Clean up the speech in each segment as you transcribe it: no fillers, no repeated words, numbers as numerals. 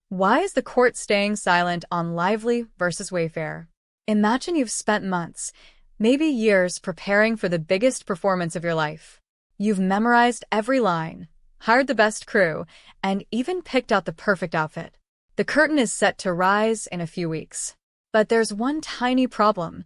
Why is the court staying silent on Lively versus Wayfair? Imagine you've spent months, maybe years, preparing for the biggest performance of your life. You've memorized every line, hired the best crew, and even picked out the perfect outfit. The curtain is set to rise in a few weeks. But there's one tiny problem.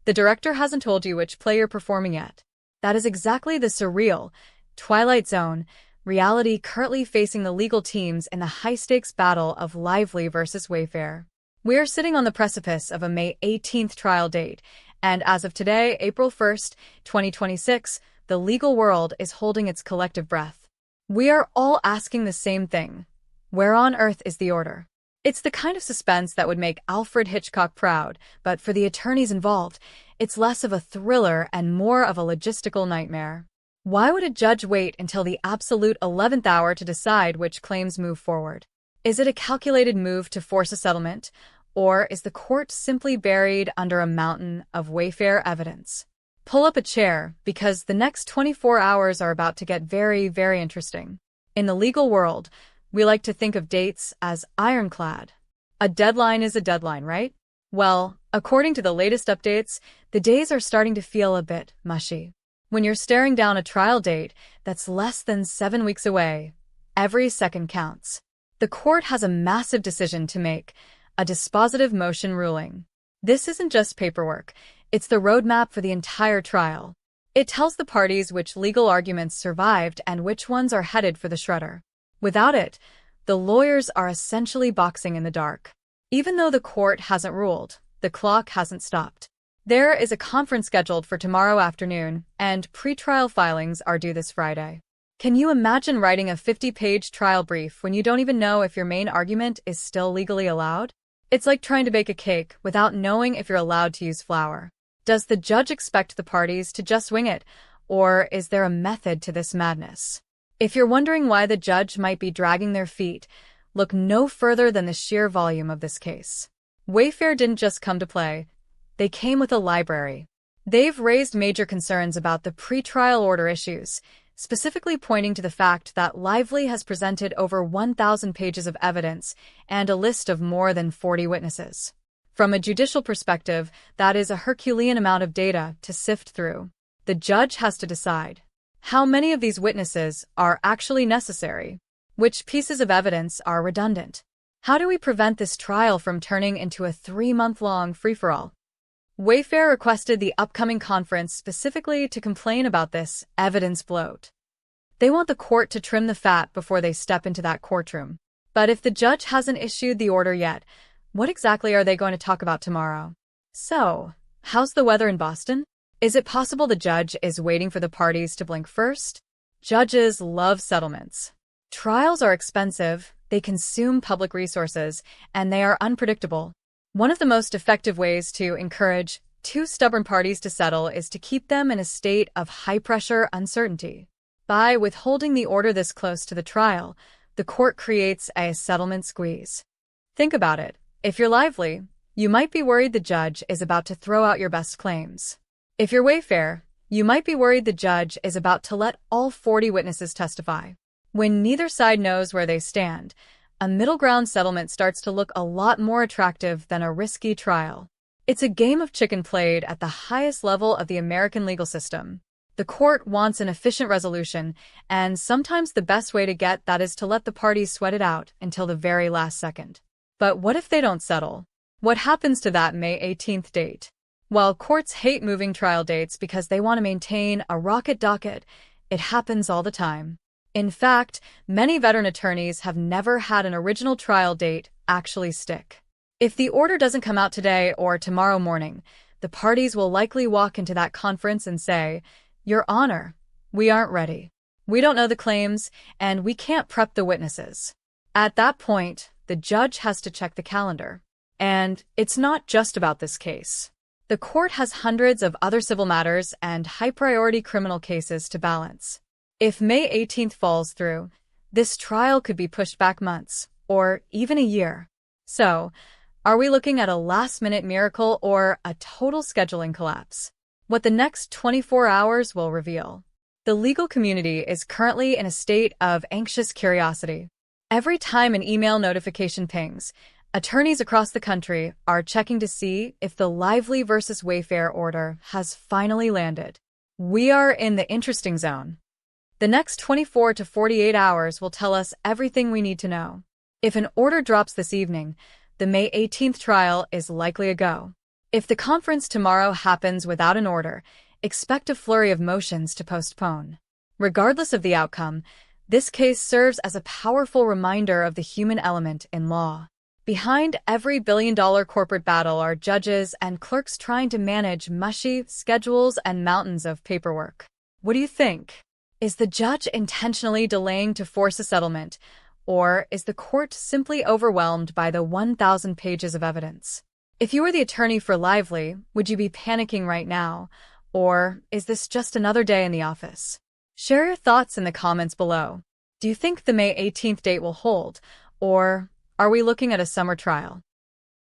The director hasn't told you which play you're performing yet. That is exactly the surreal, Twilight Zone reality currently facing the legal teams in the high-stakes battle of Lively versus Wayfair. We are sitting on the precipice of a May 18th trial date, and as of today, April 1st, 2026, the legal world is holding its collective breath. We are all asking the same thing. Where on earth is the order? It's the kind of suspense that would make Alfred Hitchcock proud, but for the attorneys involved, it's less of a thriller and more of a logistical nightmare. Why would a judge wait until the absolute 11th hour to decide which claims move forward? Is it a calculated move to force a settlement, or is the court simply buried under a mountain of Wayfair evidence? Pull up a chair, because the next 24 hours are about to get very, very interesting. In the legal world, we like to think of dates as ironclad. A deadline is a deadline, right? Well, according to the latest updates, the days are starting to feel a bit mushy. When you're staring down a trial date that's less than 7 weeks away, every second counts. The court has a massive decision to make, a dispositive motion ruling. This isn't just paperwork, it's the roadmap for the entire trial. It tells the parties which legal arguments survived and which ones are headed for the shredder. Without it, the lawyers are essentially boxing in the dark. Even though the court hasn't ruled, the clock hasn't stopped. There is a conference scheduled for tomorrow afternoon, and pretrial filings are due this Friday. Can you imagine writing a 50-page trial brief when you don't even know if your main argument is still legally allowed? It's like trying to bake a cake without knowing if you're allowed to use flour. Does the judge expect the parties to just wing it, or is there a method to this madness? If you're wondering why the judge might be dragging their feet, look no further than the sheer volume of this case. Wayfair didn't just come to play. They came with a library. They've raised major concerns about the pretrial order issues, specifically pointing to the fact that Lively has presented over 1,000 pages of evidence and a list of more than 40 witnesses. From a judicial perspective, that is a Herculean amount of data to sift through. The judge has to decide how many of these witnesses are actually necessary, which pieces of evidence are redundant. How do we prevent this trial from turning into a 3-month-long free-for-all? Wayfair requested the upcoming conference specifically to complain about this evidence bloat. They want the court to trim the fat before they step into that courtroom. But if the judge hasn't issued the order yet, what exactly are they going to talk about tomorrow? So, how's the weather in Boston? Is it possible the judge is waiting for the parties to blink first? Judges love settlements. Trials are expensive, they consume public resources, and they are unpredictable. One of the most effective ways to encourage two stubborn parties to settle is to keep them in a state of high-pressure uncertainty. By withholding the order this close to the trial, the court creates a settlement squeeze. Think about it. If you're Lively, you might be worried the judge is about to throw out your best claims. If you're Wayfair, you might be worried the judge is about to let all 40 witnesses testify. When neither side knows where they stand, a middle ground settlement starts to look a lot more attractive than a risky trial. It's a game of chicken played at the highest level of the American legal system. The court wants an efficient resolution, and sometimes the best way to get that is to let the parties sweat it out until the very last second. But what if they don't settle? What happens to that May 18th date? While courts hate moving trial dates because they want to maintain a rocket docket, it happens all the time. In fact, many veteran attorneys have never had an original trial date actually stick. If the order doesn't come out today or tomorrow morning, the parties will likely walk into that conference and say, "Your Honor, we aren't ready. We don't know the claims, and we can't prep the witnesses." At that point, the judge has to check the calendar. And it's not just about this case. The court has hundreds of other civil matters and high-priority criminal cases to balance. If May 18th falls through, this trial could be pushed back months, or even a year. So, are we looking at a last-minute miracle or a total scheduling collapse? What the next 24 hours will reveal. The legal community is currently in a state of anxious curiosity. Every time an email notification pings, attorneys across the country are checking to see if the Lively versus Wayfair order has finally landed. We are in the interesting zone. The next 24 to 48 hours will tell us everything we need to know. If an order drops this evening, the May 18th trial is likely a go. If the conference tomorrow happens without an order, expect a flurry of motions to postpone. Regardless of the outcome, this case serves as a powerful reminder of the human element in law. Behind every billion-dollar corporate battle are judges and clerks trying to manage mushy schedules and mountains of paperwork. What do you think? Is the judge intentionally delaying to force a settlement, or is the court simply overwhelmed by the 1,000 pages of evidence? If you were the attorney for Lively, would you be panicking right now, or is this just another day in the office? Share your thoughts in the comments below. Do you think the May 18th date will hold, or are we looking at a summer trial?